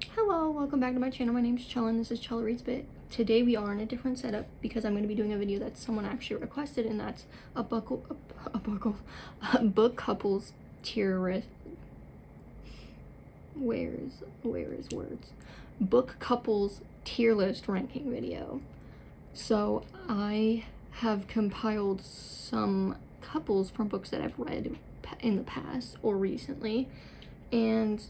Hello, welcome back to my channel. My name's Chella and this is Chella Reads Bit. Today we are in a different setup because I'm going to be doing a video that someone actually requested, and that's a book couples tier list. Where's words? Book couples tier list ranking video. So I have compiled some couples from books that I've read in the past or recently, and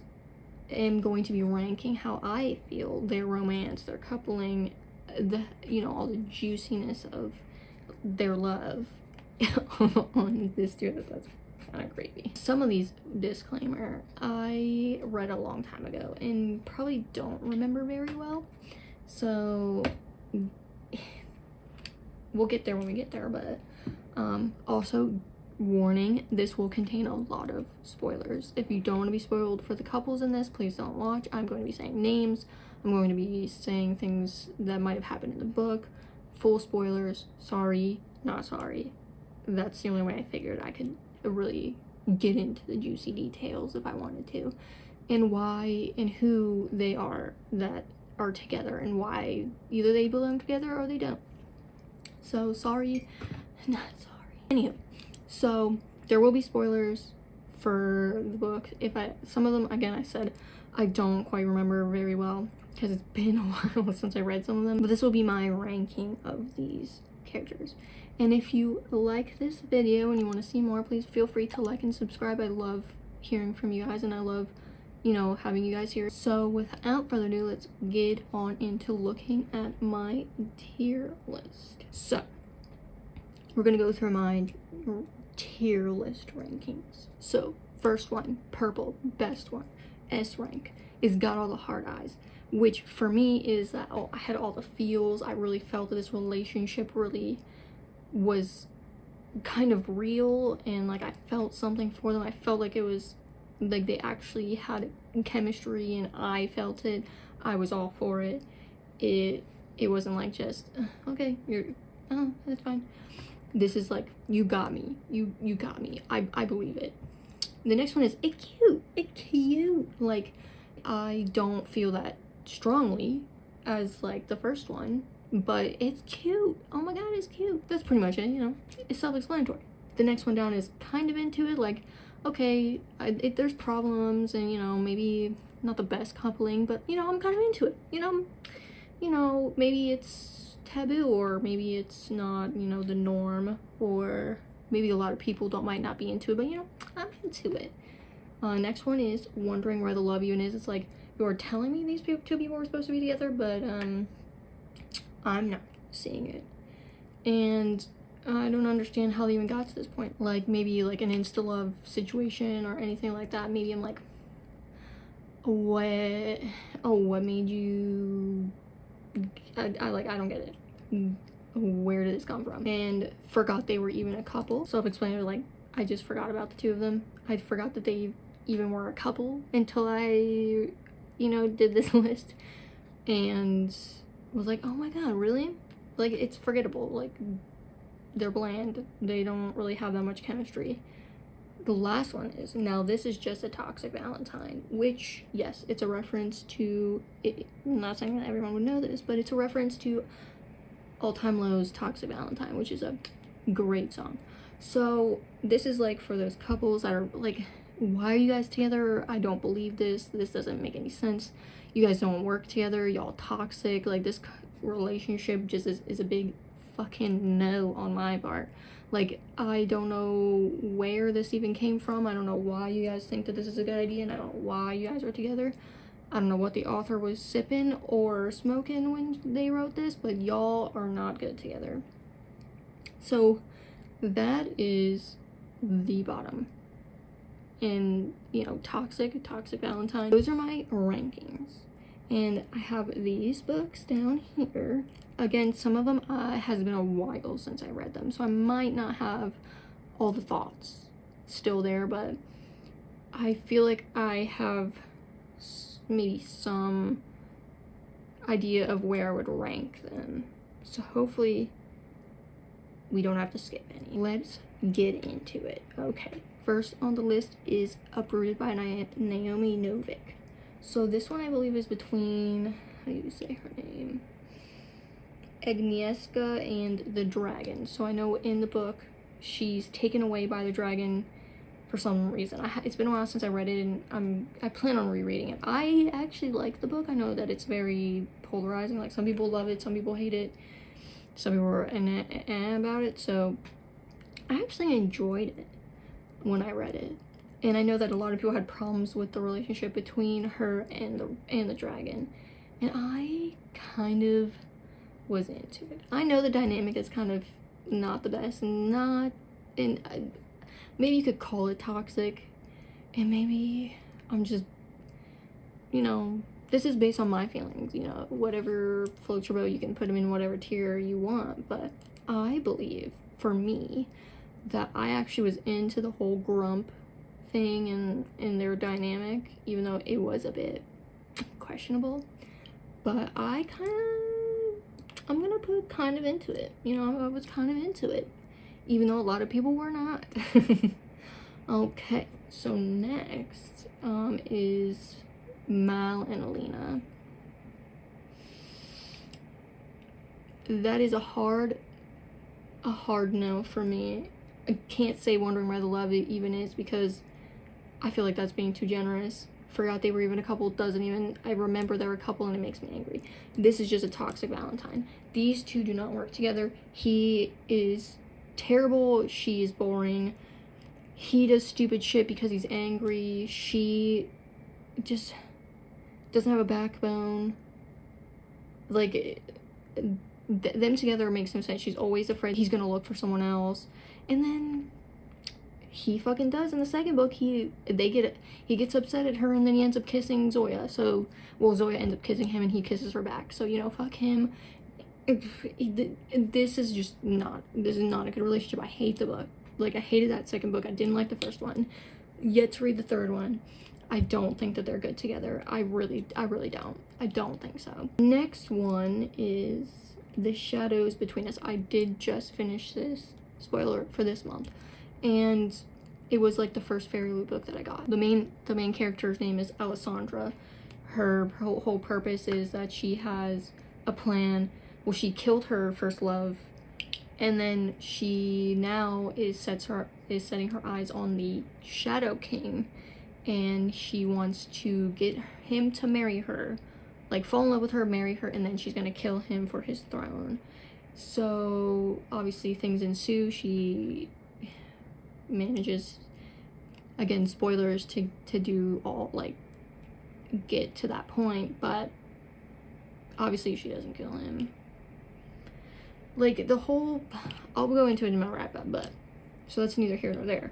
am going to be ranking how I feel their romance, their coupling, all the juiciness of their love on this tier list. That's kind of creepy. Some of these, disclaimer, I read a long time ago and probably don't remember very well, so we'll get there when we get there. But also, warning, this will contain a lot of spoilers. If you don't want to be spoiled for the couples in this, please don't watch. I'm going to be saying names. I'm going to be saying things that might have happened in the book. Full spoilers. Sorry, not sorry. That's the only way I figured I could really get into the juicy details if I wanted to, and why and who they are that are together, and why either they belong together or they don't. So sorry, not sorry. Anywho, so there will be spoilers for the book. Some of them, again, I said I don't quite remember very well because it's been a while since I read some of them, but this will be my ranking of these characters. And if you like this video and you want to see more, please feel free to like and subscribe. I love hearing from you guys, and I love, having you guys here. So without further ado, let's get on into looking at my tier list. So we're gonna go through my tier list rankings. So first one, purple, best one, S rank, is Got All the Hard Eyes, which for me is that, I had all the feels. I really felt that this relationship really was kind of real, and like I felt something for them. I felt like it was like they actually had chemistry, and I felt it. I was all for it. It wasn't like just okay, that's fine. This is like, you got me. You got me. I believe it. The next one is it cute. Like, I don't feel that strongly as like the first one, but it's cute. Oh my god, it's cute. That's pretty much it, It's self-explanatory. The next one down is kind of into it. Like, okay, there's problems, and maybe not the best coupling, but I'm kind of into it. Maybe it's taboo, or maybe it's not, the norm, or maybe a lot of people might not be into it, but I'm into it. Next one is wondering where the love even is. It's like, you're telling me these two people were supposed to be together, but I'm not seeing it, and I don't understand how they even got to this point. Like, maybe like an insta love situation or anything like that. Maybe I'm like, what made you, I don't get it. Where did this come from? And forgot they were even a couple. Self-explanatory, like, I just forgot about the two of them. I forgot that they even were a couple until I, did this list, and was like, oh my god, really? Like, it's forgettable. Like, they're bland. They don't really have that much chemistry. The last one is, now this is just a toxic Valentine, which, yes, it's a reference to, I'm not saying that everyone would know this, but it's a reference to All Time Low's Toxic Valentine, which is a great song. So this is like for those couples that are like, why are you guys together? I don't believe this doesn't make any sense. You guys don't work together, y'all toxic. Like, this relationship just is a big fucking no on my part. Like, I don't know where this even came from. I don't know why you guys think that this is a good idea, and I don't know why you guys are together. I don't know what the author was sipping or smoking when they wrote this, but y'all are not good together. So that is the bottom. And, toxic Valentine. Those are my rankings. And I have these books down here. Again, some of them has been a while since I read them, so I might not have all the thoughts still there, but I feel like I have maybe some idea of where I would rank them. So hopefully we don't have to skip any. Let's get into it. Okay, first on the list is Uprooted by Naomi Novik. So this one I believe is between, how do you say her name? Agnieszka and the dragon. So I know in the book she's taken away by the dragon for some reason. It's been a while since I read it, and I plan on rereading it. I actually like the book. I know that it's very polarizing. Like, some people love it, some people hate it, some people were about it. So I actually enjoyed it when I read it, and I know that a lot of people had problems with the relationship between her and the dragon, and I kind of was into it. I know the dynamic is kind of not the best, and maybe you could call it toxic, and maybe I'm just, you know, this is based on my feelings, you know, whatever floats your boat, you can put them in whatever tier you want, but I believe, for me, that I actually was into the whole grump thing and their dynamic, even though it was a bit questionable, but I'm gonna put kind of into it, you know, I was kind of into it, even though a lot of people were not. Okay, so next is Mal and Alina. That is a hard no for me. I can't say Wondering Where the Love even is, because I feel like that's being too generous. Forgot they were even a couple, I remember they were a couple, and it makes me angry. This is just a toxic Valentine. These two do not work together. He is terrible, she is boring. He does stupid shit because he's angry. She just doesn't have a backbone. Like, them together makes no sense. She's always afraid he's gonna look for someone else, and then he fucking does in the second book. He gets upset at her, and then he ends up kissing Zoya. So, well, Zoya ends up kissing him, and he kisses her back. So, you know, fuck him. This is not a good relationship. I hate the book. Like, I hated that second book. I didn't like the first one. Yet to read the third one. I don't think that they're good together. I really don't. I don't think so. Next one is The Shadows Between Us. I did just finish this, spoiler, for this month, and it was like the first Fairy Loot book that I got. The main character's name is Alessandra. Her whole purpose is that she has a plan. Well, she killed her first love, and then she now is setting her eyes on the Shadow King, and she wants to get him to marry her, like fall in love with her, marry her, and then she's gonna kill him for his throne. So obviously things ensue. She manages, again, spoilers, to do all, like, get to that point, but obviously she doesn't kill him. Like, the whole, I'll go into it in my wrap up, but so that's neither here nor there.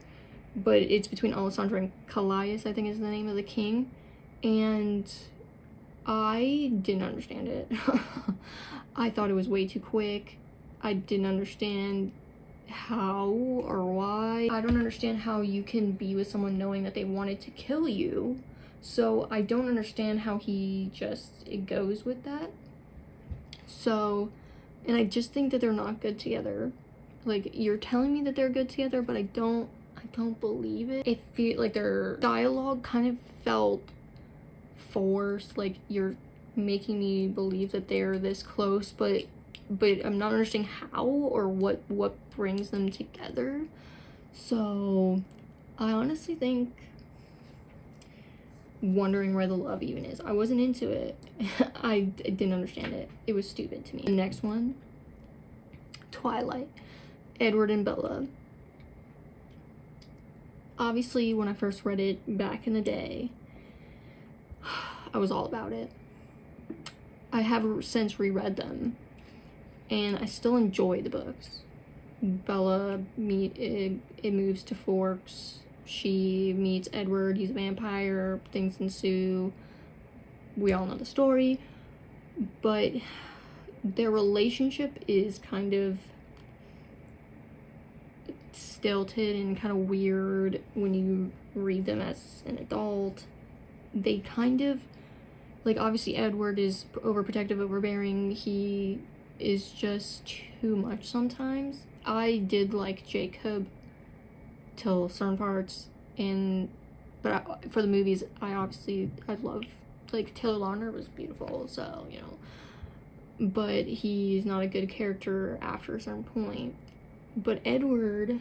But it's between Alessandra and Calais, I think is the name of the king, and I didn't understand it. I thought it was way too quick. I didn't understand how or why. I don't understand how you can be with someone knowing that they wanted to kill you. So I don't understand how it goes with that. So, and I just think that they're not good together. Like, you're telling me that they're good together, but I don't believe it. It feels like their dialogue kind of felt forced. Like, you're making me believe that they're this close, but I'm not understanding how or what brings them together. So I honestly think Wondering Where the Love even is. I wasn't into it. I didn't understand it. It was stupid to me. The next one, Twilight, Edward and Bella. Obviously, when I first read it back in the day, I was all about it. I have since reread them, and I still enjoy the books. Bella moves to Forks. She meets Edward. He's a vampire. Things ensue. We all know the story, but their relationship is kind of stilted and kind of weird when you read them as an adult. They kind of, like, obviously Edward is overprotective, overbearing. He is just too much sometimes. I did like Jacob till certain parts, but for the movies, I love like Taylor Lautner was beautiful, so you know, but he's not a good character after a certain point. But Edward,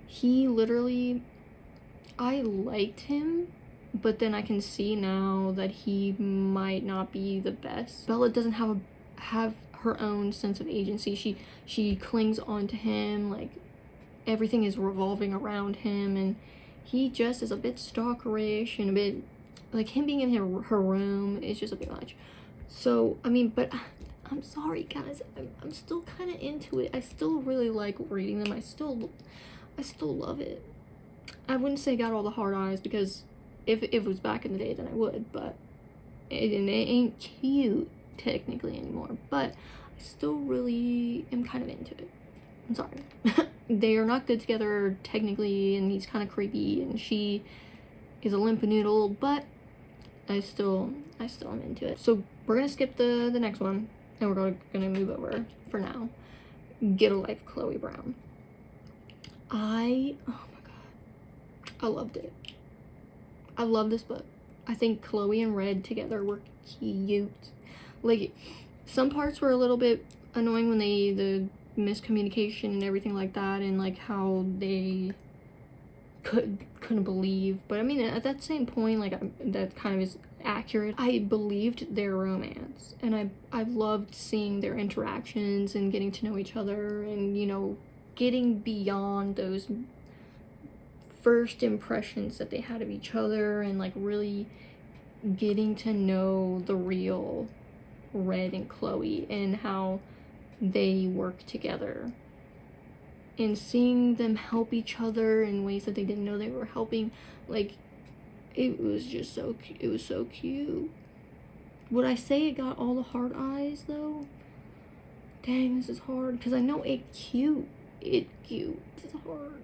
he literally, I liked him, but then I can see now that he might not be the best. Bella doesn't have her own sense of agency. She clings on to him, like everything is revolving around him, and he just is a bit stalkerish and a bit like him being in her room is just a bit much. So I mean, but I'm sorry guys, I'm still kind of into it. I still really like reading them. I still love it. I wouldn't say got all the hard eyes, because if it was back in the day then I would, but it ain't cute technically anymore, but I still really am kind of into it. I'm sorry. They are not good together technically, and he's kind of creepy, and she is a limp noodle, but I still am into it. So we're gonna skip the next one, and we're gonna move over for now. Get a Life, Chloe Brown. Oh my god, I loved it. I love this book. I think Chloe and Red together were cute. Like, some parts were a little bit annoying when the miscommunication and everything like that, and like how they couldn't believe, but I mean at that same point, like that kind of is accurate. I believed their romance, and I loved seeing their interactions and getting to know each other, and you know, getting beyond those first impressions that they had of each other, and like really getting to know the real Red and Chloe and how they work together, and seeing them help each other in ways that they didn't know they were helping. Like, it was just so cute. It was so cute. Would I say it got all the hard eyes though? Dang, this is hard, because I know it cute. This is hard.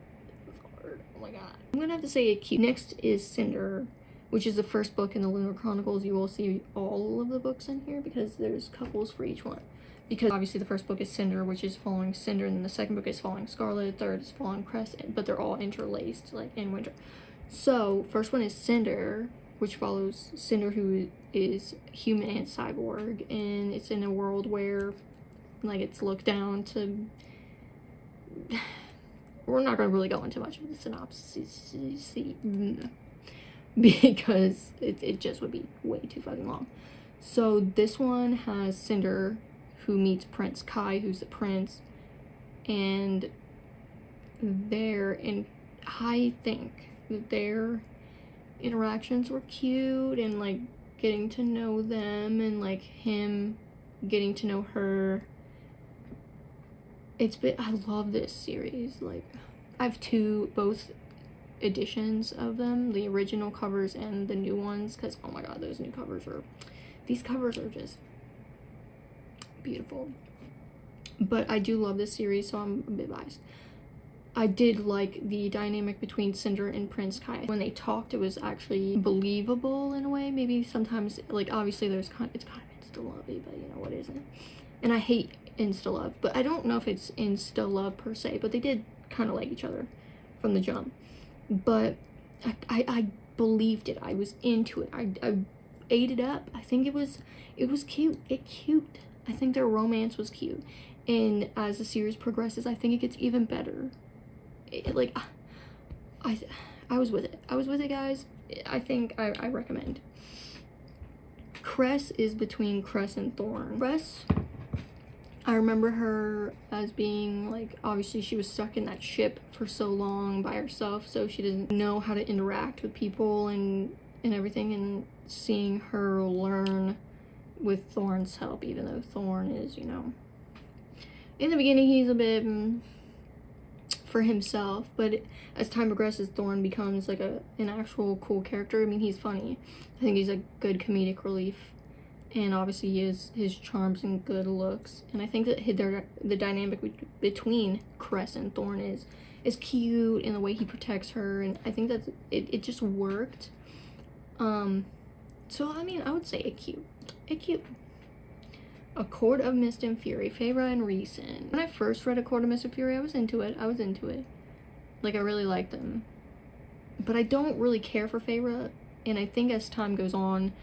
Oh my god. I'm gonna have to say it cute. Next is Cinder, which is the first book in the Lunar Chronicles. You will see all of the books in here because there's couples for each one. Because obviously the first book is Cinder, which is following Cinder, and then the second book is following Scarlet, the third is following Cress, but they're all interlaced, like in Winter. So, first one is Cinder, which follows Cinder, who is human and cyborg, and it's in a world where, like, it's looked down to... We're not going to really go into much of the synopsis, because it just would be way too fucking long. So, this one has Cinder, who meets Prince Kai, who's the prince, and I think that their interactions were cute, and like getting to know them, and like him getting to know her. I love this series. Like, I have both editions of them, the original covers and the new ones, because oh my god, these covers are just beautiful. But I do love this series, so I'm a bit biased. I did like the dynamic between Cinder and Prince Kai. When they talked, it was actually believable in a way. Maybe sometimes, like, obviously it's kind of insta-lovey, but you know what isn't. And I hate insta-love, but I don't know if it's insta-love per se, but they did kind of like each other from the jump. But I believed it. I was into it. I ate it up. I think it was cute. I think their romance was cute, and as the series progresses, I think it gets even better. I was with it, guys. I think I recommend. Cress is between Cress and Thorn. Cress, I remember her as being, like, obviously she was stuck in that ship for so long by herself, so she didn't know how to interact with people and everything, and seeing her learn with Thorn's help, even though Thorn is, you know, in the beginning he's a bit for himself, but as time progresses, Thorn becomes like an actual cool character. I mean, he's funny. I think he's a good comedic relief, and obviously he has his charms and good looks, and I think that the dynamic between Cress and Thorn is cute, in the way he protects her, and I think that it just worked. So I mean, I would say it cute. A Court of Mist and Fury, Feyre and Rhysand. When I first read A Court of Mist and Fury, I was into it. Like, I really liked them. But I don't really care for Feyre And I think as time goes on,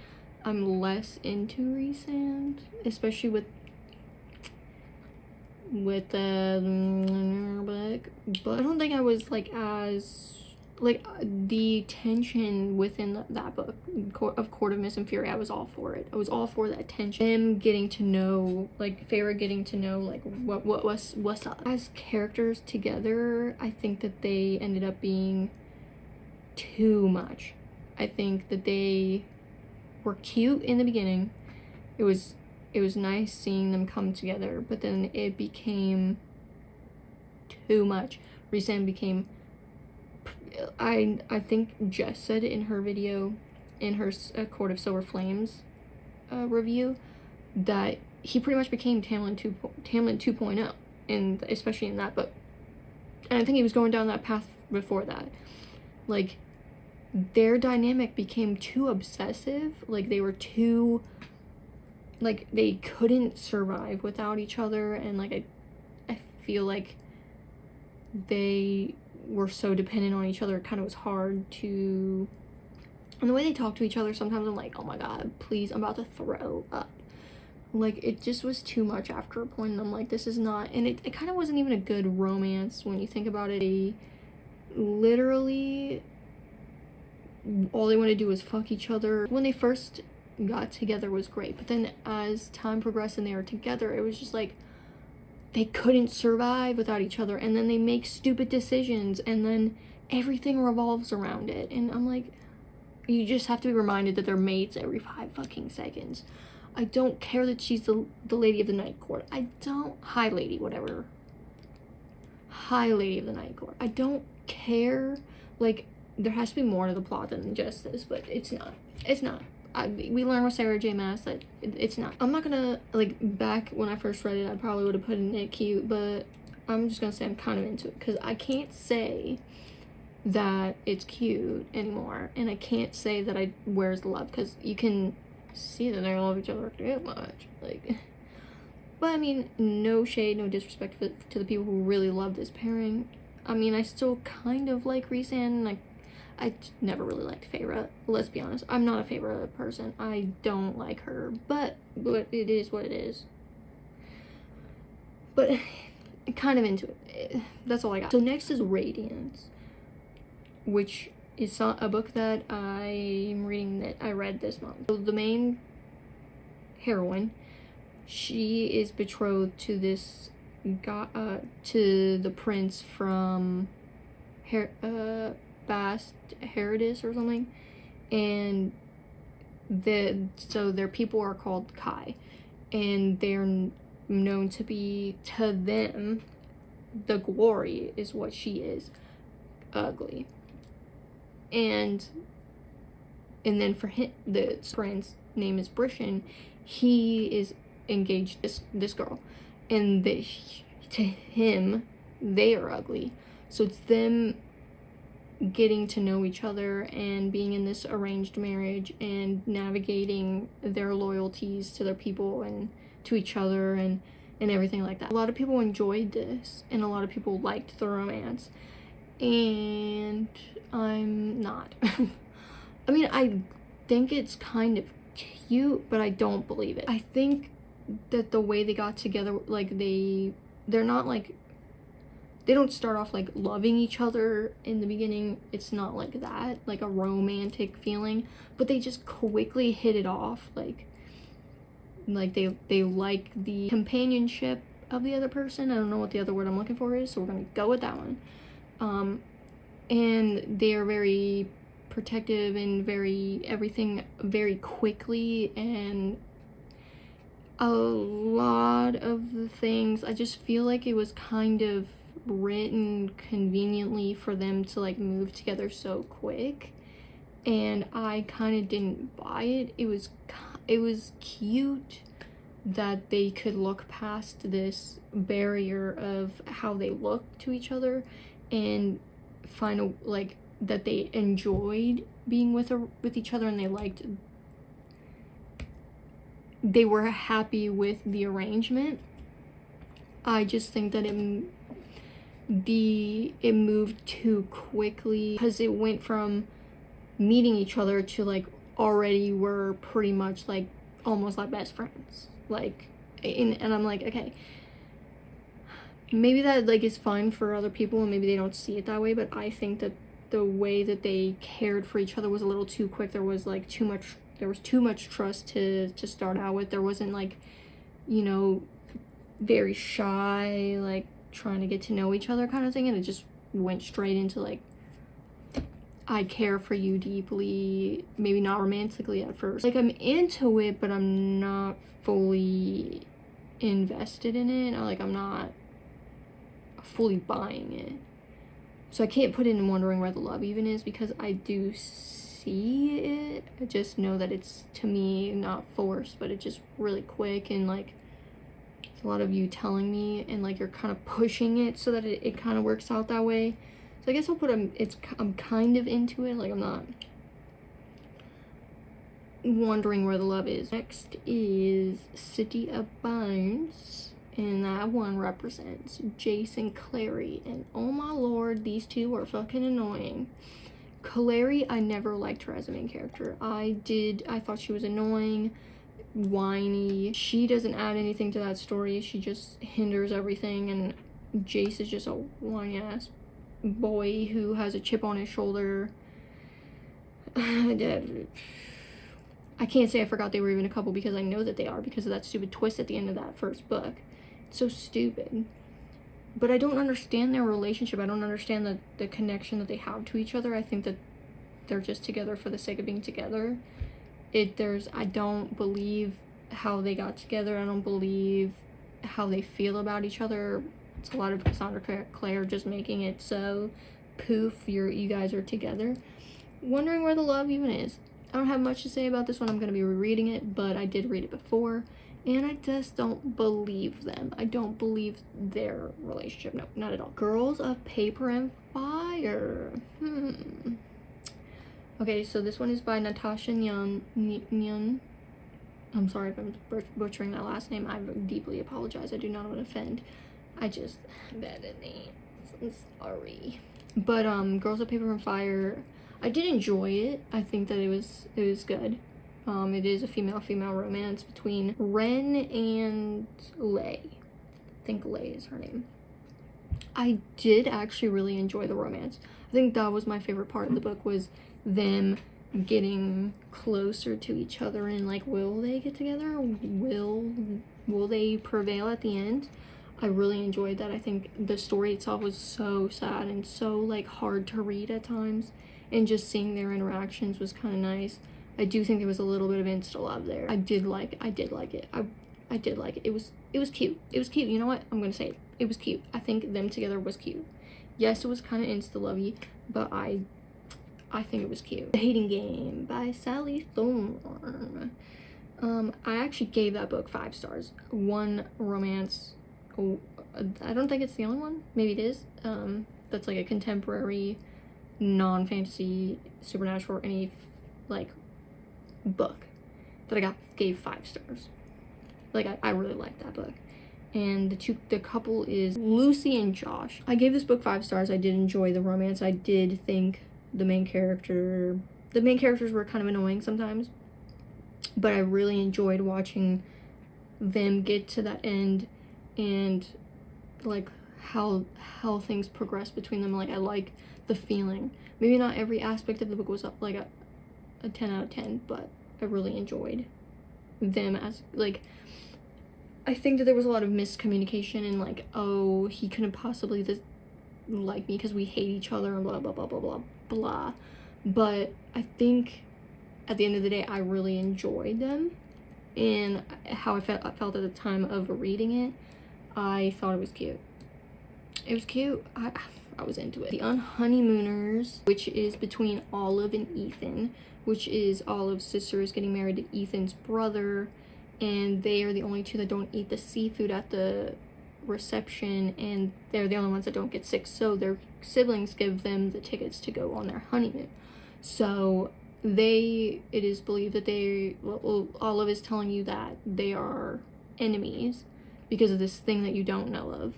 I'm less into Resand, especially with the but I don't think I was like as like the tension within that book of Court of Mist and Fury. I was all for it. I was all for that tension. Them getting to know, like Feyre getting to know like what's up as characters together. I think that they ended up being too much. I think that they were cute in the beginning. It was nice seeing them come together, but then it became too much. Resand became, I think Jess said in her video, in her Court of Silver Flames review, that he pretty much became Tamlin 2.0, and especially in that book. And I think he was going down that path before that. Like, their dynamic became too obsessive. Like, they were too, like, they couldn't survive without each other, and like I feel like they were so dependent on each other, it kind of was hard to, and the way they talk to each other, sometimes I'm like, oh my god, please, I'm about to throw up. Like, it just was too much after a point, and I'm like, this is not, and it kind of wasn't even a good romance when you think about it. They literally, all they want to do is fuck each other. When they first got together was great, but then as time progressed and they were together, it was just like they couldn't survive without each other, and then they make stupid decisions, and then everything revolves around it, and I'm like, you just have to be reminded that they're mates every 5 fucking seconds. I don't care that she's the Lady of the Night Court. I don't, High Lady, whatever. High Lady of the Night Court. I don't care. Like, there has to be more to the plot than just this, but it's not. It's not. We learned with Sarah J. Maas that it's not. I'm not gonna, like, back when I first read it, I probably would have put in it cute, but I'm just gonna say I'm kind of into it, because I can't say that it's cute anymore, and I can't say that where's the love, because you can see that they love each other too much, like, but I mean, no shade, no disrespect to the people who really love this pairing. I mean, I still kind of like Resand, and I never really liked Feyre, let's be honest. I'm not a Feyre person. I don't like her, but it is what it is. But kind of into it. That's all I got. So next is Radiance, which is a book that I'm reading, that I read this month. So the main heroine, she is betrothed to this guy, to the prince from Bast Herodis or something, and so their people are called Kai, and they're known to be, to them, the glory is what she is, ugly. And then for him, the prince name is Brishan, he is engaged to this girl, and to him, they are ugly. So it's them getting to know each other and being in this arranged marriage and navigating their loyalties to their people and to each other and everything like that. A lot of people enjoyed this, and a lot of people liked the romance, and I'm not. I mean, I think it's kind of cute, but I don't believe it. I think that the way they got together, like, they're not like, they don't start off like loving each other in the beginning. It's not like that, like a romantic feeling, but they just quickly hit it off. Like they like the companionship of the other person. I don't know what the other word I'm looking for is, so we're gonna go with that one. And they're very protective and everything very quickly, and a lot of the things, I just feel like it was kind of written conveniently for them to like move together so quick, and I kind of didn't buy it. It was cute that they could look past this barrier of how they look to each other and find a, like, that they enjoyed being with each other, and they were happy with the arrangement. I just think that it moved too quickly, because it went from meeting each other to like already were pretty much like almost like best friends. Like, and I'm like, okay, maybe that like is fine for other people and maybe they don't see it that way, but I think that the way that they cared for each other was a little too quick. There was too much trust to start out with. There wasn't like, you know, very shy, like trying to get to know each other kind of thing, and it just went straight into like, I care for you deeply, maybe not romantically at first. Like, I'm into it, but I'm not fully invested in it. I'm not fully buying it. So I can't put it in wondering where the love even is, because I do see it. I just know that it's, to me, not forced, but it's just really quick, and like, a lot of you telling me, and like you're kind of pushing it so that it kind of works out that way. So I guess I'll put I'm kind of into it. Like, I'm not wondering where the love is. Next is City of Bones, and that one represents Jace and Clary, and oh my lord, these two are fucking annoying. Clary, I never liked her as a main character. I thought she was annoying, whiny. She doesn't add anything to that story. She just hinders everything, and Jace is just a whiny ass boy who has a chip on his shoulder. I can't say I forgot they were even a couple, because I know that they are, because of that stupid twist at the end of that first book. It's so stupid. But I don't understand their relationship. I don't understand the connection that they have to each other. I think that they're just together for the sake of being together. I don't believe how they got together. I don't believe how they feel about each other. It's a lot of Cassandra Clare just making it so poof, you guys are together. Wondering where the love even is. I don't have much to say about this one. I'm going to be rereading it, but I did read it before, and I just don't believe them. I don't believe their relationship. No, not at all. Girls of Paper and Fire. Okay, so this one is by Natasha Nyun. I'm sorry if I'm butchering that last name. I deeply apologize. I do not want to offend. I just bad at names. I'm sorry. But Girls of Paper and Fire, I did enjoy it. I think that it was good. It is a female romance between Ren and Lei. I think Lei is her name. I did actually really enjoy the romance. I think that was my favorite part of the book, was them getting closer to each other, and like, will they get together? Will they prevail at the end? I really enjoyed that. I think the story itself was so sad and so like hard to read at times, and just seeing their interactions was kind of nice. I do think there was a little bit of insta love there. I did like it. I did like it. It was cute. It was cute. You know what? I'm gonna say it. It was cute. I think them together was cute. Yes, it was kind of insta lovey, but I think it was cute. The Hating Game by Sally Thorne. I actually gave that book 5 stars. One romance. Oh, I don't think it's the only one. Maybe it is. That's like a contemporary, non-fantasy, supernatural, or any like book that gave 5 stars. Like, I really liked that book. And the couple is Lucy and Josh. I gave this book 5 stars. I did enjoy the romance. I did think the main characters were kind of annoying sometimes, but I really enjoyed watching them get to that end, and like how things progress between them. Like, I like the feeling. Maybe not every aspect of the book was like a 10 out of 10, but I really enjoyed them as, like, I think that there was a lot of miscommunication, and like, oh, he couldn't possibly like me because we hate each other and blah blah blah blah blah blah. But I think at the end of the day, I really enjoyed them, and how I felt at the time of reading it, I thought it was cute. It was cute. I was into it. The Unhoneymooners, which is between Olive and Ethan, which is Olive's sister is getting married to Ethan's brother, and they are the only two that don't eat the seafood at the reception, and they're the only ones that don't get sick, so their siblings give them the tickets to go on their honeymoon. So it is believed that Olive is telling you that they are enemies because of this thing that you don't know of.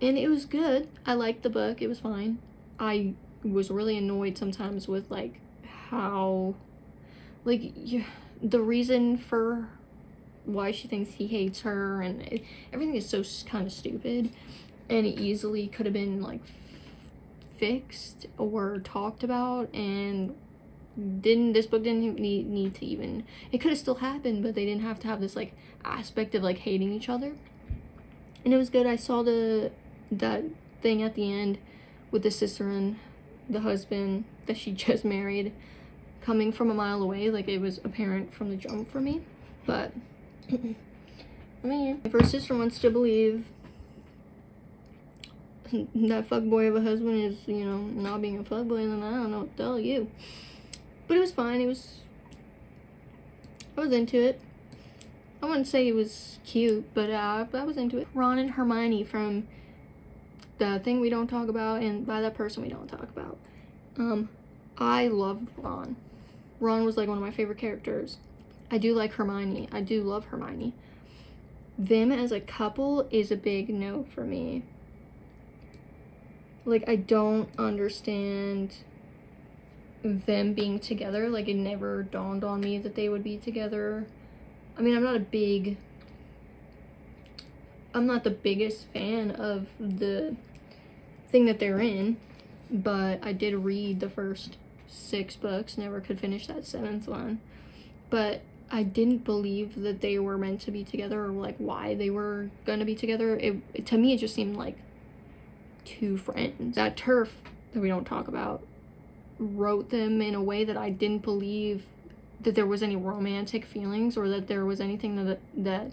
And it was good. I liked the book. It was fine. I was really annoyed sometimes with like how, like, the reason for why she thinks he hates her, and everything is so kind of stupid, and it easily could have been like fixed or talked about, and this book didn't need to even, it could have still happened, but they didn't have to have this like aspect of like hating each other. And it was good. I saw that thing at the end with the sister and the husband that she just married coming from a mile away. Like, it was apparent from the jump for me. But I mean, if her sister wants to believe that fuckboy of a husband is, you know, not being a fuckboy, then I don't know what to tell you. But it was fine. I was into it. I wouldn't say it was cute, but I was into it. Ron and Hermione from The Thing We Don't Talk About, and By That Person We Don't Talk About. I loved Ron. Ron was like one of my favorite characters. I do like Hermione. I do love Hermione. Them as a couple is a big no for me. Like, I don't understand them being together. Like, it never dawned on me that they would be together. I mean, I'm not the biggest fan of the thing that they're in, but I did read the first 6 books, never could finish that 7th one. But I didn't believe that they were meant to be together, or like why they were gonna be together. To me, it just seemed like 2 friends. That Turf That We Don't Talk About wrote them in a way that I didn't believe that there was any romantic feelings, or that there was anything that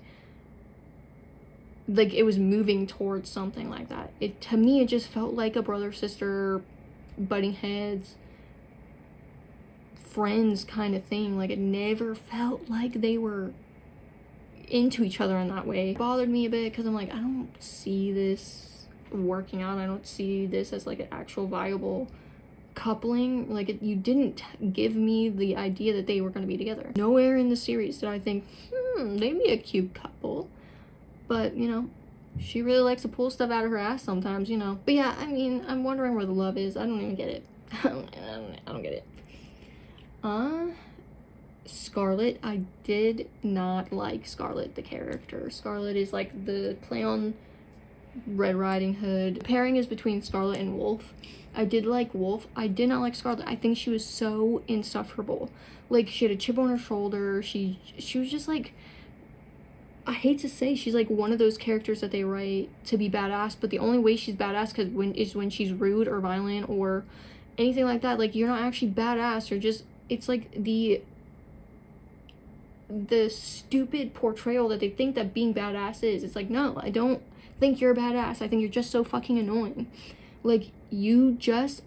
like it was moving towards something like that. To me, it just felt like a brother-sister butting heads, friends kind of thing. Like, it never felt like they were into each other in that way. It bothered me a bit because I'm like, I don't see this working out. I don't see this as like an actual viable coupling. Like, you didn't give me the idea that they were going to be together. Nowhere in the series did I think, they'd be a cute couple. But, you know, she really likes to pull stuff out of her ass sometimes, you know. But yeah, I mean, I'm wondering where the love is. I don't even get it. I don't get it. Scarlet, I did not like Scarlet, the character. Scarlet is like the play on Red Riding Hood. The pairing is between Scarlet and Wolf. I did like Wolf. I did not like Scarlet. I think she was so insufferable. Like, she had a chip on her shoulder. She was just like, I hate to say, she's like one of those characters that they write to be badass, but the only way she's badass is when she's rude or violent or anything like that. Like, you're not actually badass. You're just, it's like the stupid portrayal that they think that being badass is. It's like, no, I don't think you're a badass. I think you're just so fucking annoying. Like, you just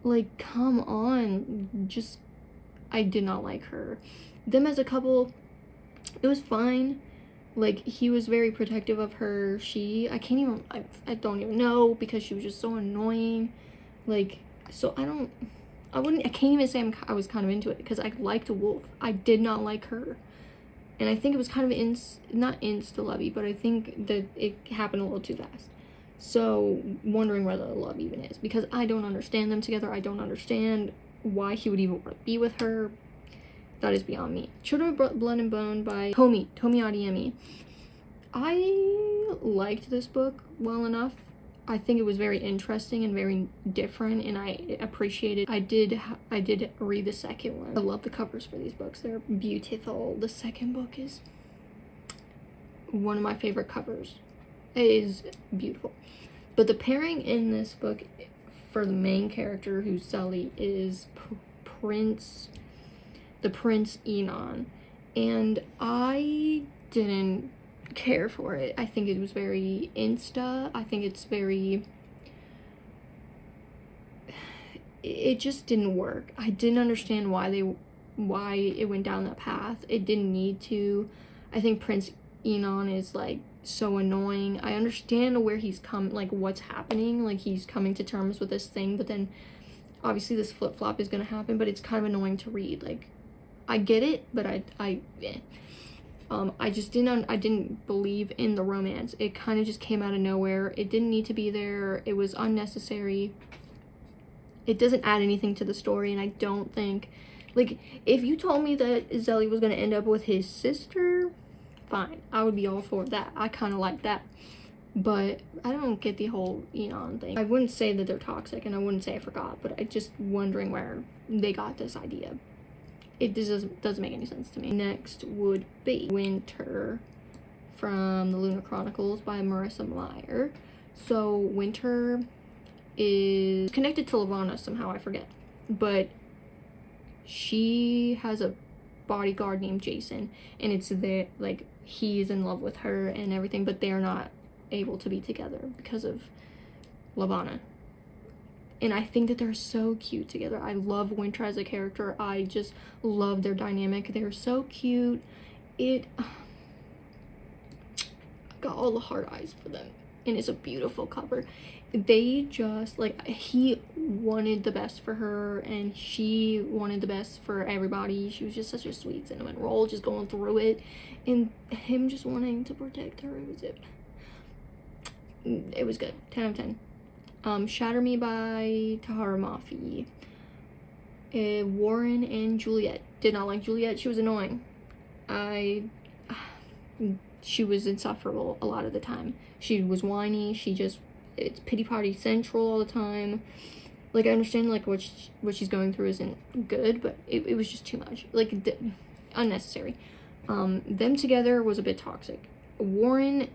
like, come on. Just, I did not like her. Them as a couple, it was fine. Like, he was very protective of her. I don't even know, because she was just so annoying. Like, so I can't even say I was kind of into it, because I liked Wolf. I did not like her. And I think it was kind of not insta-lovey, but I think that it happened a little too fast. So, wondering where the love even is, because I don't understand them together. I don't understand why he would even want to be with her. That is beyond me. Children of Blood and Bone by Tomi Adeyemi. I liked this book well enough. I think it was very interesting and very different, and I appreciated. I did read the second one. I love the covers for these books. They're beautiful. The second book is one of my favorite covers. It is beautiful. But the pairing in this book for the main character, who's Sully, is the Prince Enon, and I didn't care for it. I think it was very insta. I think it's very, it just didn't work. I didn't understand why it went down that path. It didn't need to. I think Prince Enon is like so annoying. I understand where he's like what's happening, like he's coming to terms with this thing, but then obviously this flip-flop is gonna happen, but it's kind of annoying to read. Like, I get it, but I just didn't believe in the romance. It kind of just came out of nowhere. It didn't need to be there. It was unnecessary. it doesn't add anything to the story, and I don't think, like, if you told me that Zelly was gonna end up with his sister, fine, I would be all for that. I kind of like that, but I don't get the whole Enon thing. I wouldn't say that they're toxic, and I wouldn't say I forgot, but I just wondering where they got this idea. It just doesn't make any sense to me. Next would be Winter from the Lunar Chronicles by Marissa Meyer. So Winter is connected to Lavana somehow, I forget, but she has a bodyguard named Jason, and it's there, like, he's in love with her and everything, but they're not able to be together because of Lavana. And I think that they're so cute together. I love Winter as a character. I just love their dynamic. They're so cute. I got all the heart eyes for them, and it's a beautiful cover. They just, like, he wanted the best for her, and she wanted the best for everybody. She was just such a sweet cinnamon roll, just going through it, and him just wanting to protect her. It was good. 10 out of 10. Shatter Me by Tahara Mafi. Warren and Juliet. Did not like Juliet. She was annoying. She was insufferable a lot of the time. She was whiny. It's pity party central all the time. Like, I understand, like, what she's going through isn't good, but it was just too much. Like, unnecessary. Them together was a bit toxic. Warren,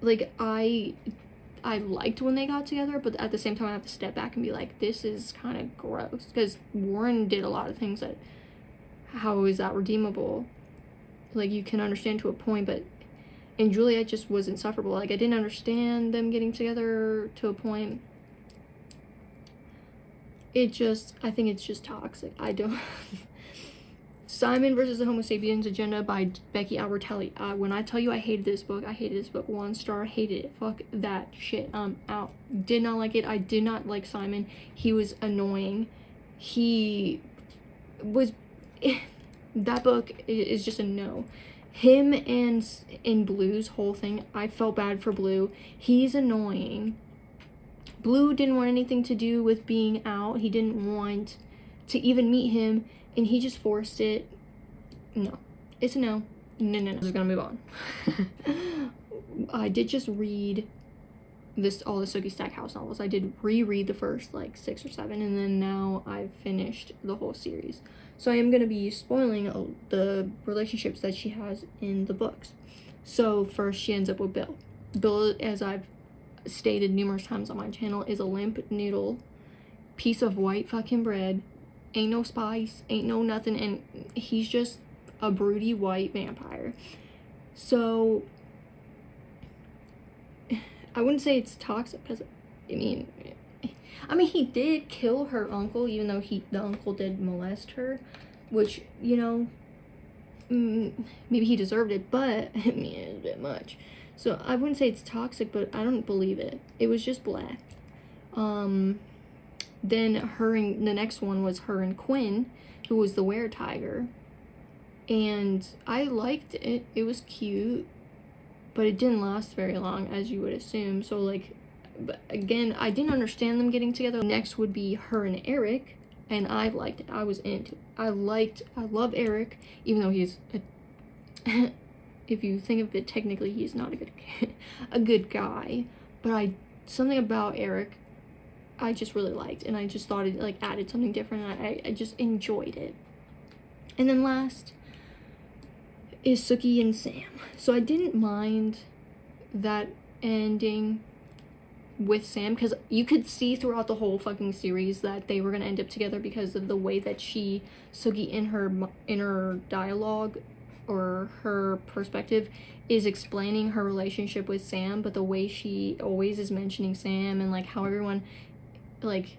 like, I liked when they got together, but at the same time I have to step back and be like, this is kind of gross, because Warren did a lot of things that, how is that redeemable? Like, you can understand to a point, but, and Juliet just was insufferable. Like, I didn't understand them getting together to a point. I think it's just toxic. I don't. Simon versus the Homo Sapiens Agenda by Becky Albertelli. When I tell you I hated this book, I hated this book. 1 star, hated it. Fuck that shit. Out. Did not like it. I did not like Simon. He was annoying. He was. That book is just a no. Him and in Blue's whole thing, I felt bad for Blue. He's annoying. Blue didn't want anything to do with being out. He didn't want to even meet him, and he just forced it. No. It's a no. No. I'm just gonna move on. I did just read all the Sookie Stackhouse novels. I did reread the first, like, 6 or 7, and then now I've finished the whole series. So I am going to be spoiling the relationships that she has in the books. So first, she ends up with Bill. Bill, as I've stated numerous times on my channel, is a limp noodle, piece of white fucking bread, ain't no spice, ain't no nothing, and he's just a broody white vampire. So I wouldn't say it's toxic, because I mean he did kill her uncle, even though the uncle did molest her, which, you know, maybe he deserved it, but I mean, it's a bit much. So I wouldn't say it's toxic, but I don't believe it. It was just black. Then the next one was her and Quinn, who was the were-tiger, and I liked it. It was cute, but it didn't last very long, as you would assume. So, like, but again, I didn't understand them getting together. Next would be her and Eric, and I liked it. I was into it. I love Eric, even though he's if you think of it technically, he's not a good guy. But something about Eric I just really liked, and I just thought it, like, added something different, and I just enjoyed it. And then last is Sookie and Sam. So I didn't mind that ending with Sam, because you could see throughout the whole fucking series that they were gonna end up together because of the way that Sookie in her dialogue, or her perspective, is explaining her relationship with Sam, but the way she always is mentioning Sam, and, like, how everyone, like,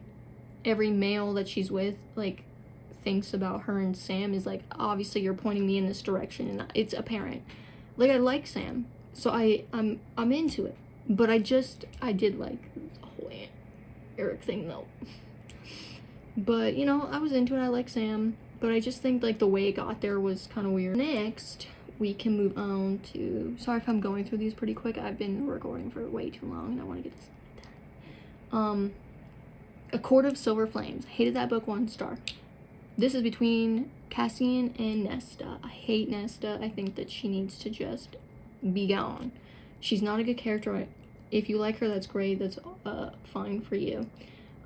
every male that she's with, like, thinks about her and Sam is like, obviously you're pointing me in this direction, and it's apparent. Like, I like Sam, so I'm into it. But I did like the whole Eric thing, though. But, you know, I was into it. I like Sam. But I just think, like, the way it got there was kind of weird. Next, we can move on to... Sorry if I'm going through these pretty quick. I've been recording for way too long, and I want to get this done. A Court of Silver Flames. Hated that book, 1 star. This is between Cassian and Nesta. I hate Nesta. I think that she needs to just be gone. She's not a good character. If you like her, that's great. That's fine for you.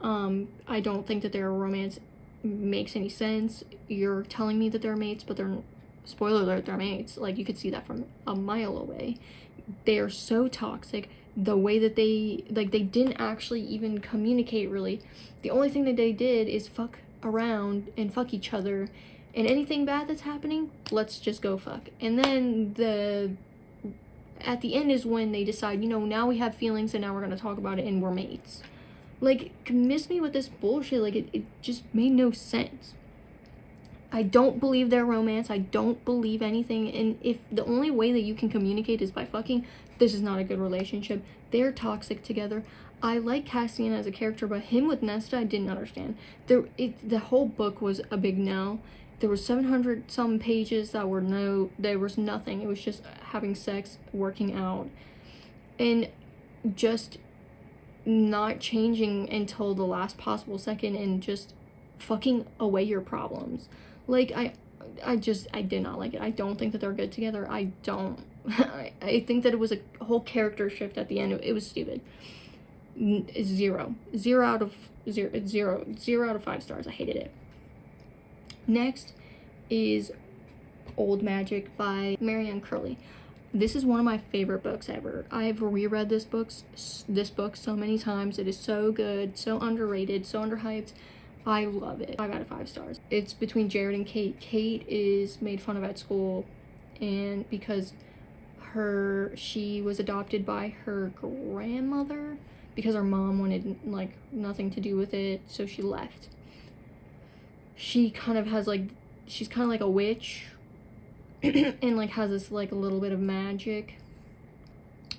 I don't think that their romance makes any sense. You're telling me that they're mates, but they're, spoiler alert, they're mates. Like, you could see that from a mile away. They are so toxic. The way that they didn't actually even communicate, really. The only thing that they did is fuck around and fuck each other, and anything bad that's happening, let's just go fuck. And then at the end is when they decide, you know, now we have feelings and now we're gonna talk about it and we're mates. Like, miss me with this bullshit. Like, it just made no sense. I don't believe their romance. I don't believe anything. And if the only way that you can communicate is by fucking, this is not a good relationship. They're toxic together. I like Cassian as a character, but him with Nesta, I didn't understand. The whole book was a big no. There was 700 some pages that were there was nothing. It was just having sex, working out, and just not changing until the last possible second, and just fucking away your problems. Like, I did not like it. I don't think that they're good together. I don't. I think that it was a whole character shift at the end. It was stupid. 0 out of 5 stars. I hated it. Next is Old Magic by Marianne Curley. This is one of my favorite books ever. I've reread this book so many times. It is so good, so underrated, so underhyped. I love it. 5 out of 5 stars. It's between Jared and Kate. Kate is made fun of at school, and because she was adopted by her grandmother, because her mom wanted like nothing to do with it, so she left. She kind of has like, she's kind of like a witch and like has this like a little bit of magic,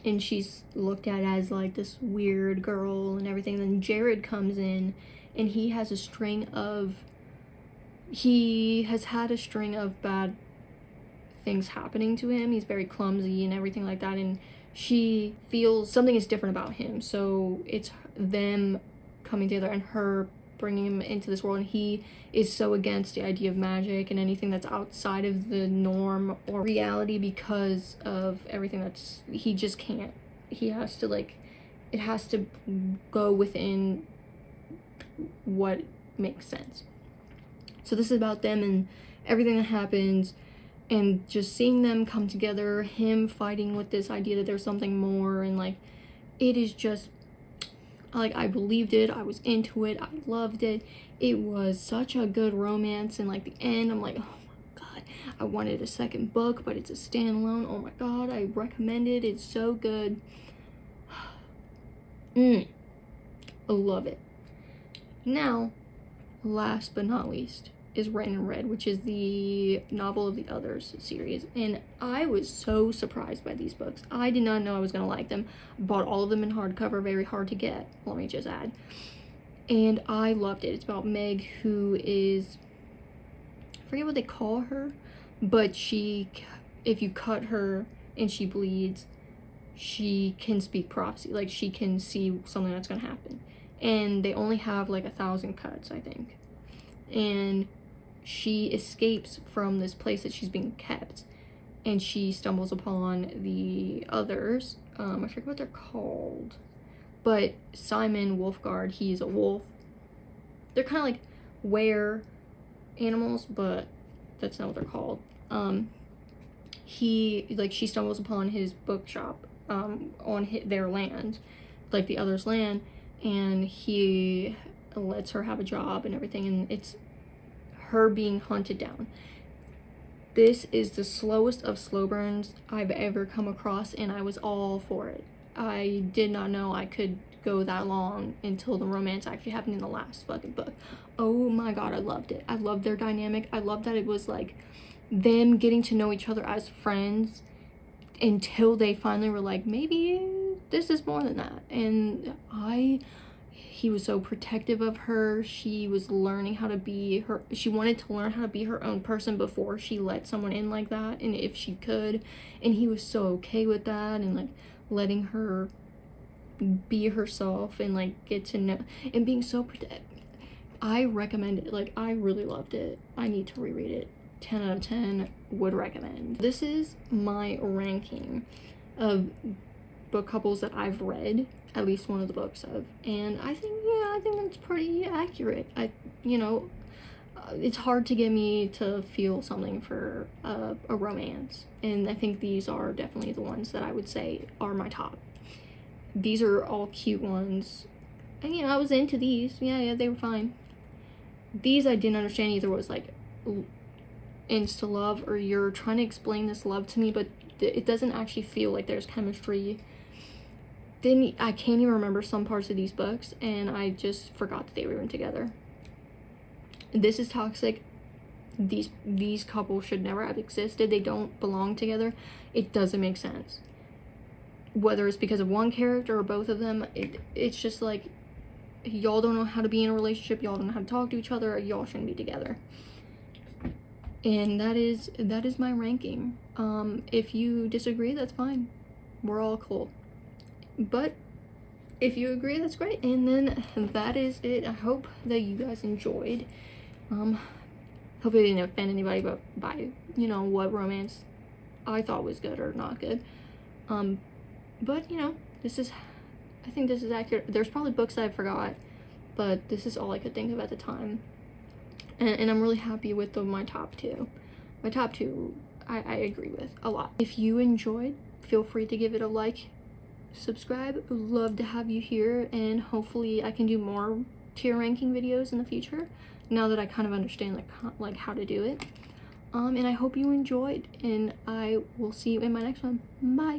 and she's looked at as like this weird girl and everything. Then Jared comes in, and he has had a string of bad things happening to him. He's very clumsy and everything like that, and she feels something is different about him. So it's them coming together and her bringing him into this world, and he is so against the idea of magic and anything that's outside of the norm or reality, because of everything that's, he just can't. He has to, like, it has to go within what makes sense. So this is about them and everything that happens, and just seeing them come together, him fighting with this idea that there's something more, and like, it is just, like, I believed it, I was into it, I loved it. It was such a good romance, and like the end, I'm like, oh my god, I wanted a second book, but it's a standalone. Oh my god, I recommend it, it's so good. I love it. Now, last but not least, is Red and Red, which is the Novel of the Others series, and I was so surprised by these books. I did not know I was gonna like them. I bought all of them in hardcover, very hard to get, let me just add, and I loved it. It's about Meg, who is, I forget what they call her, but she, if you cut her and she bleeds, she can speak prophecy, like she can see something that's gonna happen, and they only have like 1,000 cuts, I think, and she escapes from this place that she's being kept, and she stumbles upon the others. I forget what they're called, but Simon Wolfgard, he's a wolf. They're kind of like were animals, but that's not what they're called. She stumbles upon his bookshop on their land, like the others' land, and he lets her have a job and everything, and it's her being hunted down. This is the slowest of slow burns I've ever come across, and I was all for it. I did not know I could go that long until the romance actually happened in the last fucking book. Oh my god, I loved it. I loved their dynamic. I loved that it was like them getting to know each other as friends until they finally were like, maybe this is more than that. And he was so protective of her. She was learning how to be her, she wanted to learn how to be her own person before she let someone in like that, and if she could, and he was so okay with that, and like letting her be herself and like get to know, and being so I recommend it. Like, I really loved it. I need to reread it. 10 out of 10 would recommend. This is my ranking of book couples that I've read at least one of the books of, and I think, yeah, I think that's pretty accurate. It's hard to get me to feel something for a romance, and I think these are definitely the ones that I would say are my top. These are all cute ones, and I was into these. Yeah, they were fine. These I didn't understand either, was like insta love, or you're trying to explain this love to me, but it doesn't actually feel like there's chemistry. Then I can't even remember some parts of these books, and I just forgot that they were even together. This is toxic. These couples should never have existed. They don't belong together. It doesn't make sense. Whether it's because of one character or both of them, it's just like, y'all don't know how to be in a relationship, y'all don't know how to talk to each other, y'all shouldn't be together. And that is my ranking. If you disagree, that's fine. We're all cool. But if you agree, that's great. And then that is it. I hope that you guys enjoyed. Hope it didn't offend anybody by what romance I thought was good or not good. But I think this is accurate. There's probably books that I forgot, but this is all I could think of at the time. And I'm really happy with my top two. My top two, I agree with a lot. If you enjoyed, feel free to give it a like, subscribe. Would love to have you here, and hopefully I can do more tier ranking videos in the future, now that I kind of understand like how to do it. And I hope you enjoyed, and I will see you in my next one. Bye.